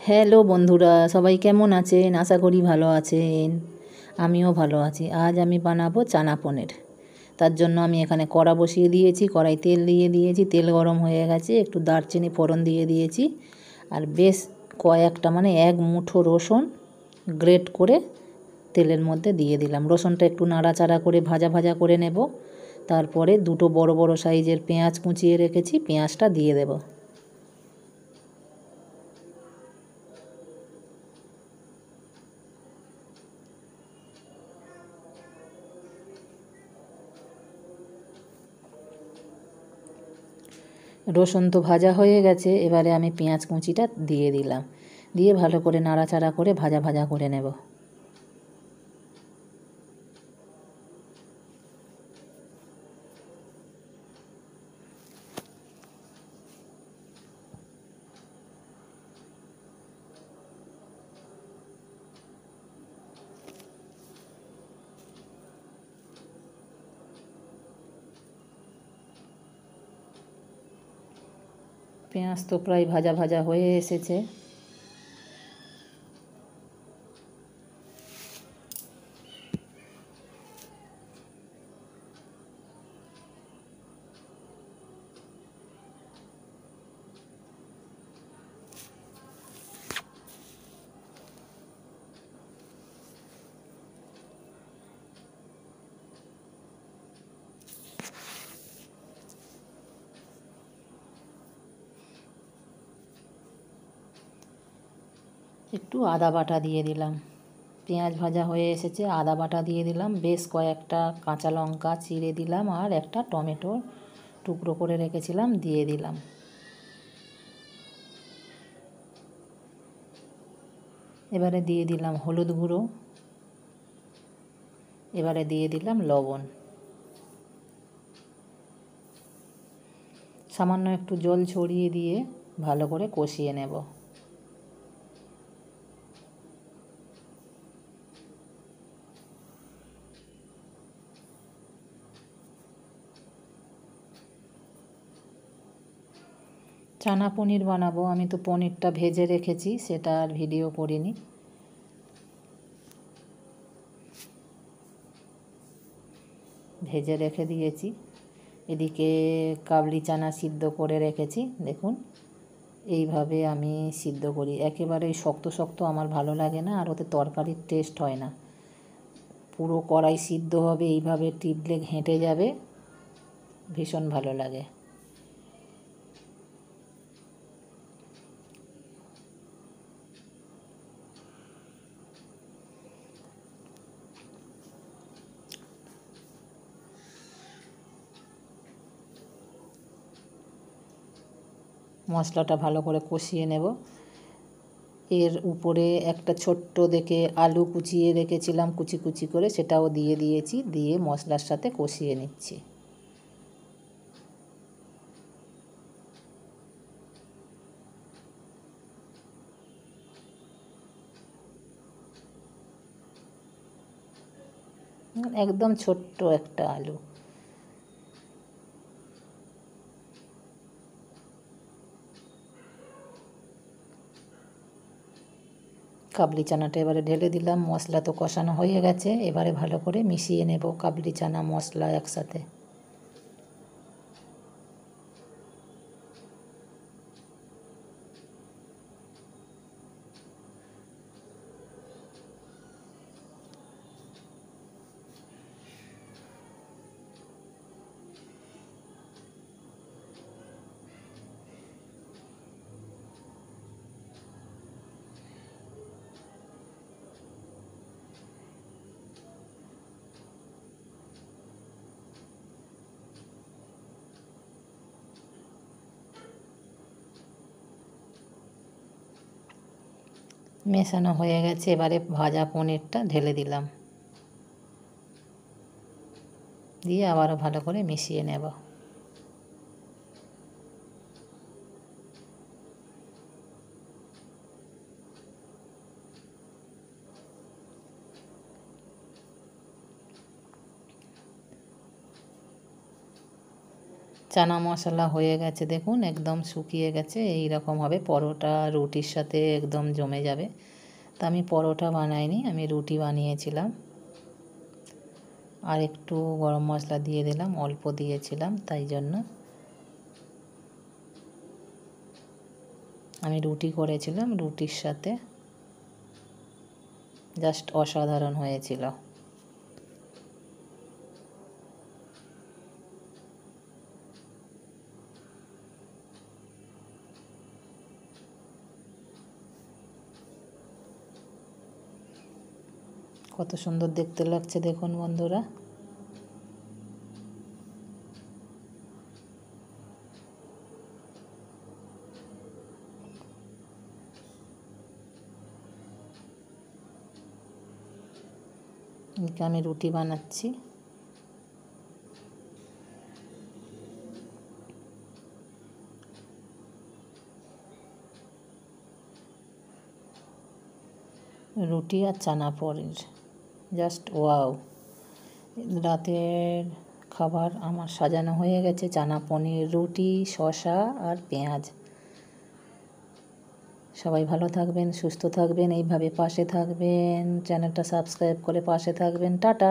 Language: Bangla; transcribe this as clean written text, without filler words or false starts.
হ্যালো বন্ধুরা, সবাই কেমন আছেন? আশা করি ভালো আছেন। আমিও ভালো আছি। আজ আমি বানাবো চানা পনির। তার জন্য আমি এখানে কড়া বসিয়ে দিয়েছি, কড়াই তেল দিয়ে দিয়েছি, তেল গরম হয়ে গেছে, একটু দারচিনি ফোড়ন দিয়ে দিয়েছি, আর বেশ কয়েকটা মানে এক মুঠো রসুন গ্রেট করে তেলের মধ্যে দিয়ে দিলাম। রসুনটা একটু নাড়াচাড়া করে ভাজা ভাজা করে নেব। তারপরে দুটো বড় বড় সাইজের পেঁয়াজ কুচিয়ে রেখেছি, পেঁয়াজটা দিয়ে দেব। রসুন তো ভাজা হয়ে গেছে, এবারে আমি পেঁয়াজ কুচিটা দিয়ে দিলাম, দিয়ে ভালো করে নাড়াচাড়া করে ভাজা ভাজা করে নেব। পেঁয়াজ তো প্রায় ভাজা ভাজা হয়ে এসেছে। একটু আদা বাটা দিয়ে দিলাম। পেঁয়াজ ভাজা হয়ে এসেছে, আদা বাটা দিয়ে দিলাম, বেশ কয়েকটা কাঁচা লঙ্কা চিড়ে দিলাম, আর একটা টমেটো টুকরো করে রেখেছিলাম দিয়ে দিলাম। এবারে দিয়ে দিলাম হলুদ গুঁড়ো, এবারে দিয়ে দিলাম লবণ, সামান্য একটু জল ছড়িয়ে দিয়ে ভালো করে কষিয়ে নেব। চানা পনির বানাবো, আমি তো পনিরটা ভেজে রেখেছি, সেটা আর ভিডিও করিনি। ভেজে রেখে দিয়েছি। এদিকে কাবলি চানা সিদ্ধ করে রেখেছি, দেখুন এইভাবে আমি সিদ্ধ করি। একেবারে শক্ত শক্ত আমার ভালো লাগে না, আর ওতে তরকারির টেস্ট হয় না। পুরো কড়াই সিদ্ধ হবে, এইভাবে টিপলে ঘেঁটে যাবে, ভীষণ ভালো লাগে। মশলাটা ভালো করে কষিয়ে নেব। এর উপরে একটা ছোট্ট দেখে আলু কুচিয়ে রেখেছিলাম কুচি কুচি করে, সেটাও দিয়ে দিয়েছি, দিয়ে মশলার সাথে কষিয়ে নিচ্ছি। একদম ছোট্ট একটা আলু। কাবলি চানাটা এবারে ঢেলে দিলাম। মশলা তো কষানো হয়ে গেছে, এবারে ভালো করে মিশিয়ে নেব কাবলি চানা মশলা একসাথে। মেশানো হয়ে গেছে, এবারে ভাজা পনিরটা ঢেলে দিলাম, দিয়ে আবারও ভালো করে মিশিয়ে নেব। চানা মশলা হয়ে গেছে, দেখুন একদম শুকিয়ে গেছে, এই রকম হবে। পরোটা রুটির সাথে একদম জমে যাবে। তা আমি পরোটা বানাইনি, আমি রুটি বানিয়েছিলাম। আর একটু গরম মশলা দিয়ে দিলাম, অল্প দিয়েছিলাম তাই জন্য। আমি রুটি করেছিলাম, রুটির সাথে জাস্ট অসাধারণ হয়েছিল। কত সুন্দর দেখতে লাগছে দেখুন বন্ধুরা। আমি রুটি বানাচ্ছি। রুটি আর চানা পনির, জাস্ট ওয়াও। রাতের খাবার আমার সাজানো হয়ে গেছে, চানা পনির, রুটি, শসা আর পেঁয়াজ। সবাই ভালো থাকবেন, সুস্থ থাকবেন, এইভাবে পাশে থাকবেন, চ্যানেলটা সাবস্ক্রাইব করে পাশে থাকবেন। টাটা।